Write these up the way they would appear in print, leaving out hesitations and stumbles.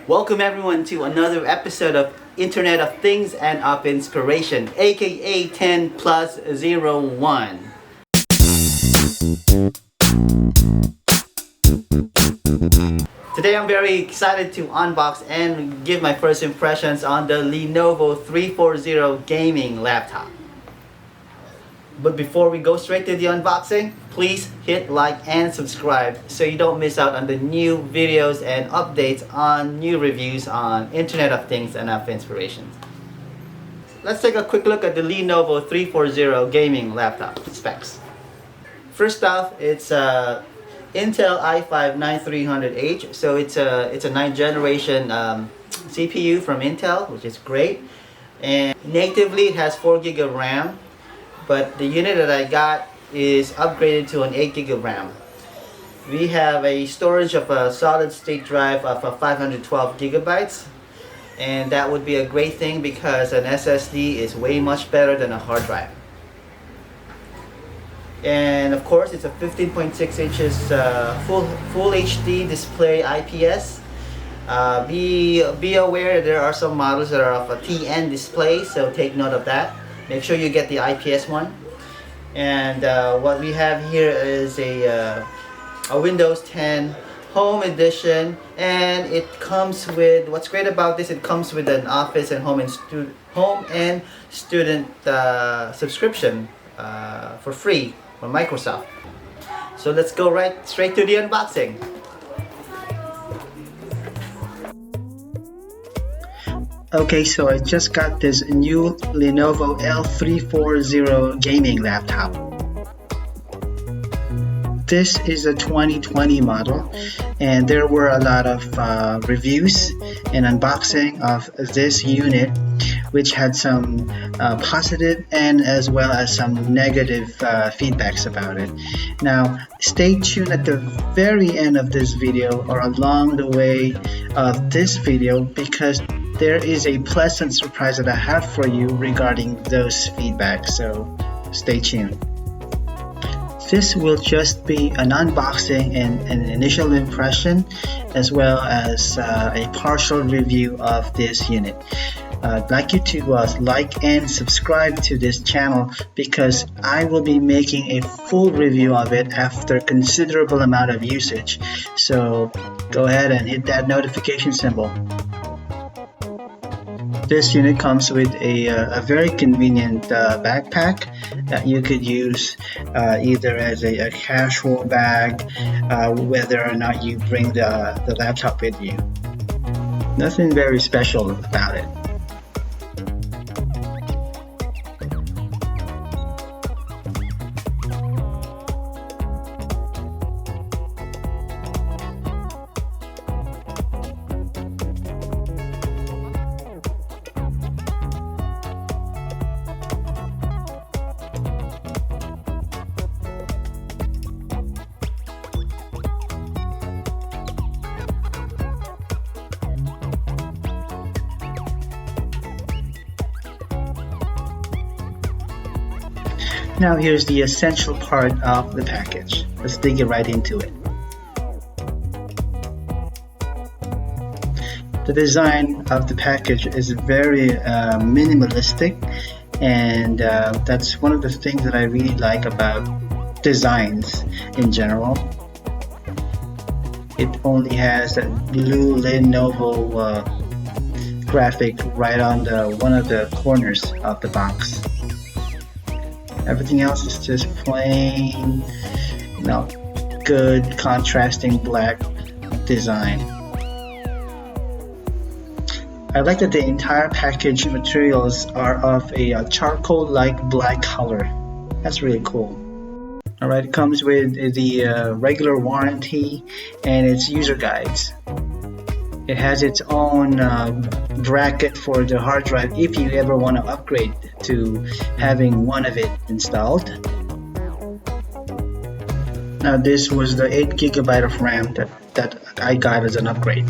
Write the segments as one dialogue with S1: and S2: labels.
S1: Welcome everyone to another episode of Internet of Things and of Inspiration, aka 10 plus 01. Today I'm very excited to unbox and give my first impressions on the Lenovo 340 gaming laptop. But before we go straight to the unboxing, please hit like and subscribe so you don't miss out on the new videos and updates on new reviews on Internet of Things and of Inspiration. Let's take a quick look at the Lenovo 340 gaming laptop specs. First off, it's a Intel i5-9300H, so it's a 9th generation CPU from Intel, which is great. And natively it has 4 GB of RAM. But the unit that I got is upgraded to an 8 GB of RAM. We have a storage of a solid state drive of 512 gigabytes, and that would be a great thing because an SSD is way much better than a hard drive. And of course it's a 15.6 inches full HD display IPS. Be aware there are some models that are of a TN display, so take note of that. Make sure you get the IPS one. And what we have here is a Windows 10 Home Edition, and it comes with, what's great about this, it comes with an Office and Home and Student subscription for free from Microsoft. So let's go right straight to the unboxing. Okay, so I just got this new Lenovo L340 gaming laptop. This is a 2020 model, and there were a lot of reviews and unboxing of this unit, which had some positive and as well as some negative feedbacks about it. Now, stay tuned at the very end of this video or along the way of this video, because there is a pleasant surprise that I have for you regarding those feedbacks, so stay tuned. This will just be an unboxing and an initial impression, as well as a partial review of this unit. I'd like you to like and subscribe to this channel, because I will be making a full review of it after considerable amount of usage. So go ahead and hit that notification symbol. This unit comes with a very convenient backpack that you could use either as a casual bag, whether or not you bring the laptop with you. Nothing very special about it. Now here's the essential part of the package. Let's dig right into it. The design of the package is very minimalistic, and that's one of the things that I really like about designs in general. It only has that blue Lenovo graphic right on one of the corners of the box. Everything else is just plain, good contrasting black design. I like that the entire package materials are of a charcoal-like black color. That's really cool. Alright, it comes with the regular warranty and its user guides. It has its own bracket for the hard drive if you ever want to upgrade to having one of it installed. Now this was the 8 GB of RAM that I got as an upgrade.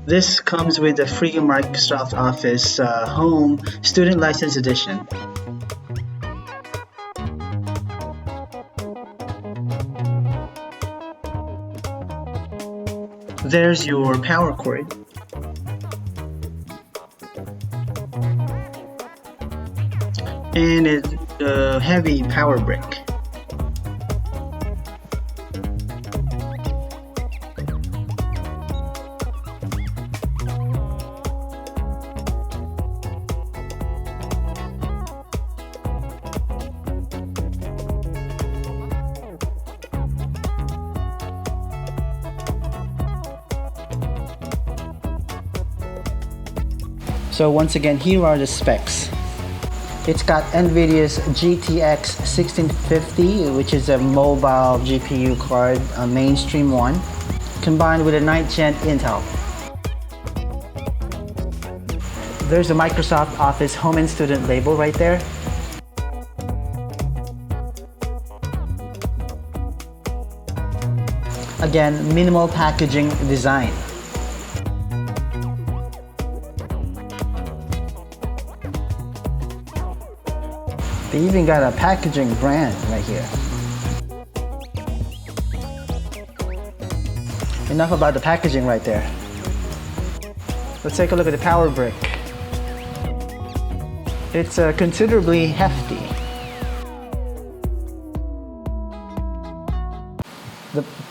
S1: This comes with the free Microsoft Office Home Student License Edition. There's your power cord. And a heavy power brick. So once again, here are the specs. It's got NVIDIA's GTX 1650, which is a mobile GPU card, a mainstream one, combined with a 9th gen Intel. There's a Microsoft Office Home and Student label right there. Again, minimal packaging design. They even got a packaging brand right here. Enough about the packaging right there. Let's take a look at the power brick. It's considerably hefty.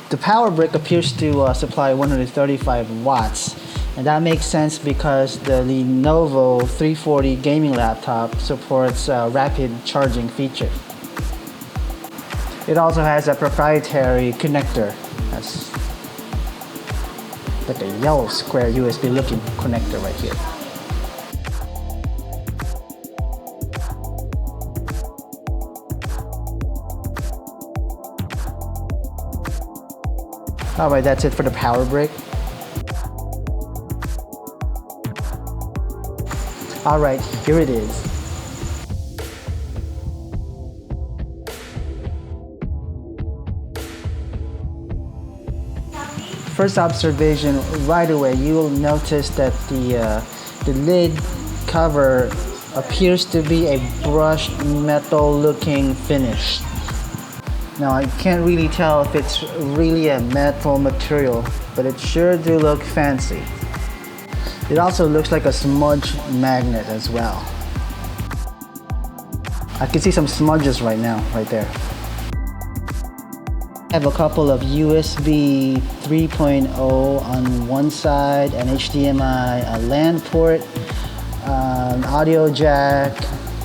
S1: The power brick appears to supply 135 watts. And that makes sense because the Lenovo 340 gaming laptop supports a rapid charging feature. It also has a proprietary connector. That's like a yellow square USB looking connector right here. Alright, that's it for the power brick. Alright, here it is. First observation, right away, you will notice that the lid cover appears to be a brushed metal looking finish. Now I can't really tell if it's really a metal material, but it sure do look fancy. It also looks like a smudge magnet as well. I can see some smudges right now, right there. I have a couple of USB 3.0 on one side, an HDMI, a LAN port, an audio jack,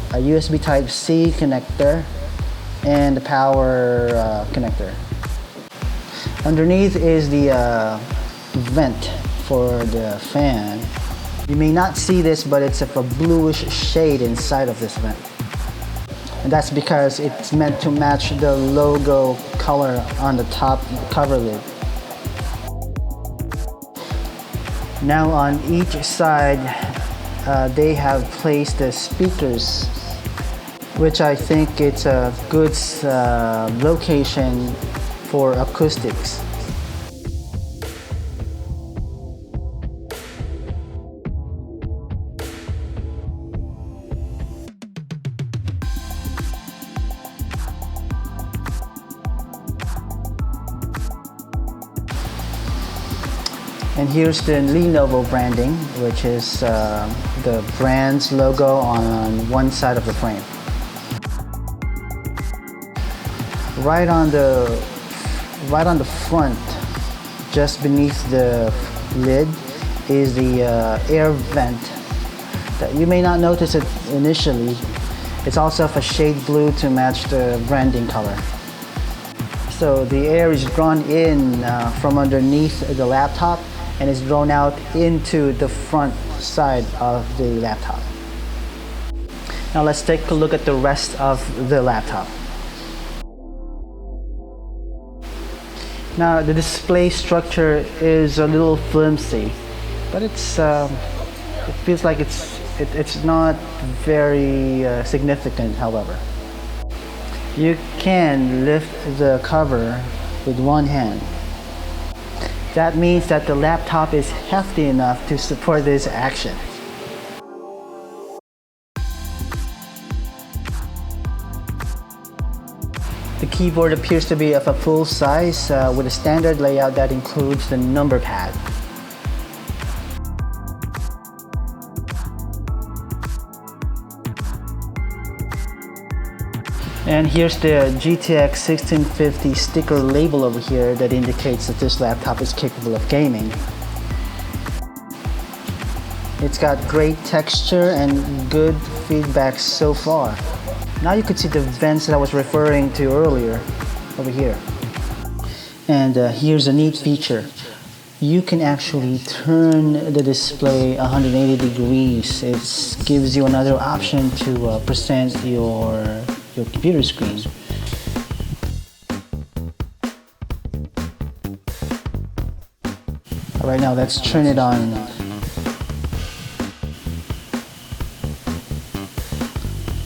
S1: a USB Type-C connector, and the power connector. Underneath is the vent for the fan. You may not see this, but it's of a bluish shade inside of this vent. And that's because it's meant to match the logo color on the top cover lid. Now on each side, they have placed the speakers, which I think it's a good location for acoustics. And here's the Lenovo branding, which is the brand's logo on one side of the frame. Right on the front, just beneath the lid, is the air vent. That you may not notice it initially. It's also of a shade blue to match the branding color. So the air is drawn in from underneath the laptop and is drawn out into the front side of the laptop. Now let's take a look at the rest of the laptop. Now the display structure is a little flimsy, but it feels like it's not very significant, however. You can lift the cover with one hand. That means that the laptop is hefty enough to support this action. The keyboard appears to be of a full size with a standard layout that includes the number pad. And here's the GTX 1650 sticker label over here that indicates that this laptop is capable of gaming. It's got great texture and good feedback so far. Now you can see the vents that I was referring to earlier over here. And here's a neat feature. You can actually turn the display 180 degrees. It gives you another option to present your computer screen. Right now, let's turn it on.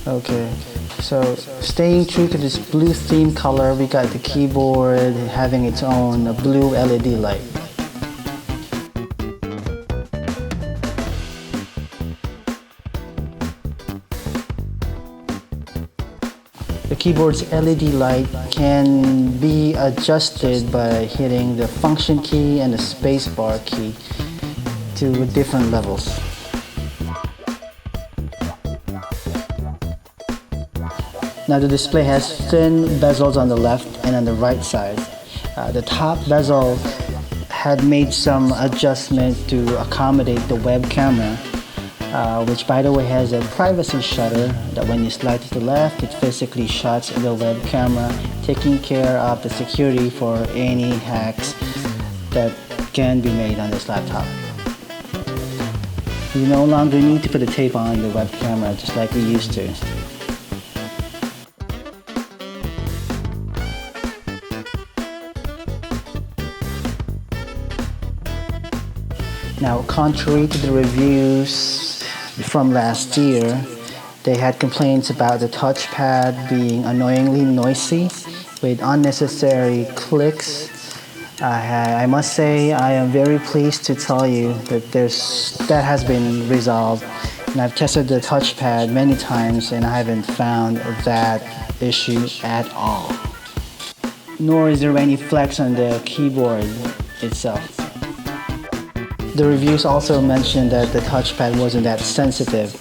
S1: Okay, so staying true to this blue theme color, we got the keyboard having its own blue LED light. The keyboard's LED light can be adjusted by hitting the function key and the spacebar key to different levels. Now the display has thin bezels on the left and on the right side. The top bezel had made some adjustment to accommodate the web camera, which by the way has a privacy shutter that when you slide to the left, it physically shuts the web camera, taking care of the security for any hacks that can be made on this laptop. You no longer need to put a tape on the web camera just like we used to. Now, contrary to the reviews from last year, they had complaints about the touchpad being annoyingly noisy with unnecessary clicks. I must say I am very pleased to tell you that that has been resolved. And I've tested the touchpad many times and I haven't found that issue at all. Nor is there any flex on the keyboard itself. The reviews also mentioned that the touchpad wasn't that sensitive,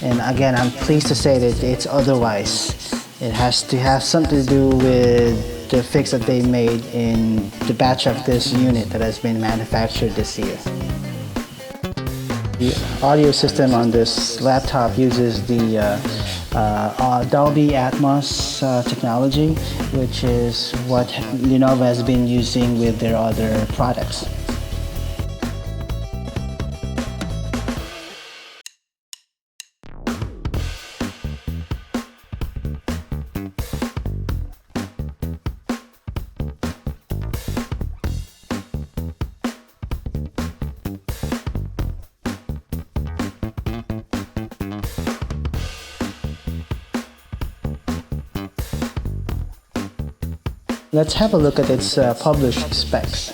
S1: and again, I'm pleased to say that it's otherwise. It has to have something to do with the fix that they made in the batch of this unit that has been manufactured this year. The audio system on this laptop uses the Dolby Atmos technology, which is what Lenovo has been using with their other products. Let's have a look at its published specs.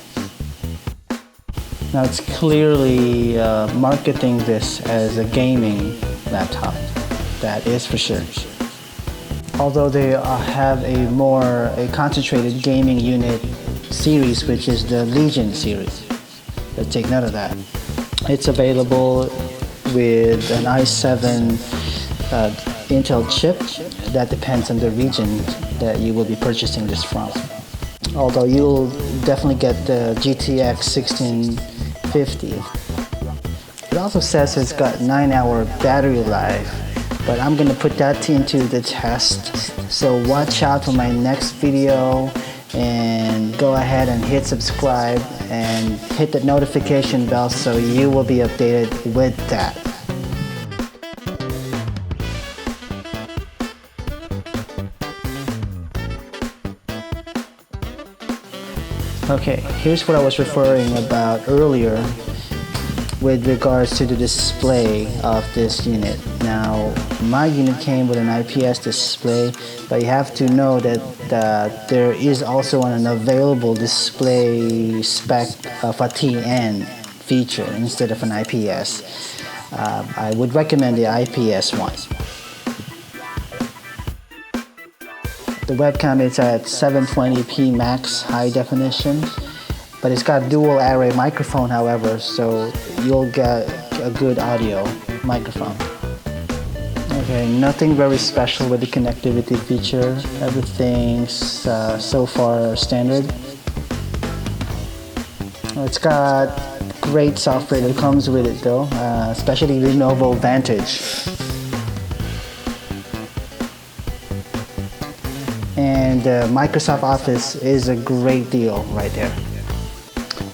S1: Now it's clearly marketing this as a gaming laptop, that is for sure. Although they have a concentrated gaming unit series, which is the Legion series. Let's take note of that. It's available with an i7 Intel chip. That depends on the region that you will be purchasing this from. Although you'll definitely get the GTX 1650. It also says it's got 9-hour battery life, but I'm gonna put that into the test. So watch out for my next video and go ahead and hit subscribe and hit the notification bell so you will be updated with that. Okay, here's what I was referring about earlier with regards to the display of this unit. Now, my unit came with an IPS display, but you have to know that there is also an available display spec of a TN feature instead of an IPS. I would recommend the IPS one. The webcam is at 720p max high definition, but it's got dual array microphone, however, so you'll get a good audio microphone. Okay, nothing very special with the connectivity feature. Everything's so far standard. It's got great software that comes with it though, especially Lenovo Vantage. And Microsoft Office is a great deal right there.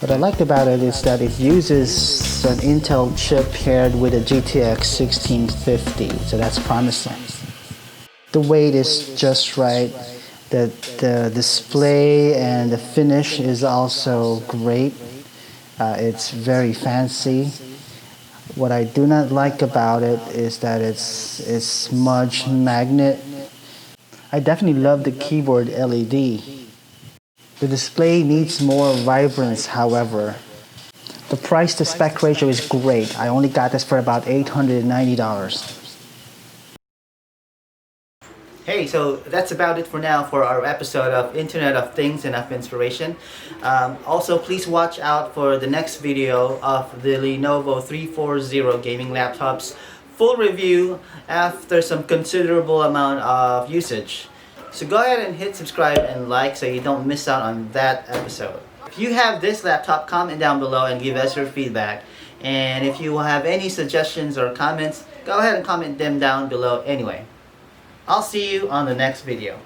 S1: What I like about it is that it uses an Intel chip paired with a GTX 1650, so that's promising. The weight is just right. The display and the finish is also great. It's very fancy. What I do not like about it is that it's smudge magnet. I definitely love the keyboard LED. The display needs more vibrance, however. The price to spec ratio is great. I only got this for about $890. Hey, so that's about it for now for our episode of Internet of Things and of Inspiration. Also, please watch out for the next video of the Lenovo 340 gaming laptops full review after some considerable amount of usage. So go ahead and hit subscribe and like so you don't miss out on that episode. If you have this laptop, comment down below and give us your feedback. And if you have any suggestions or comments, go ahead and comment them down below anyway. I'll see you on the next video.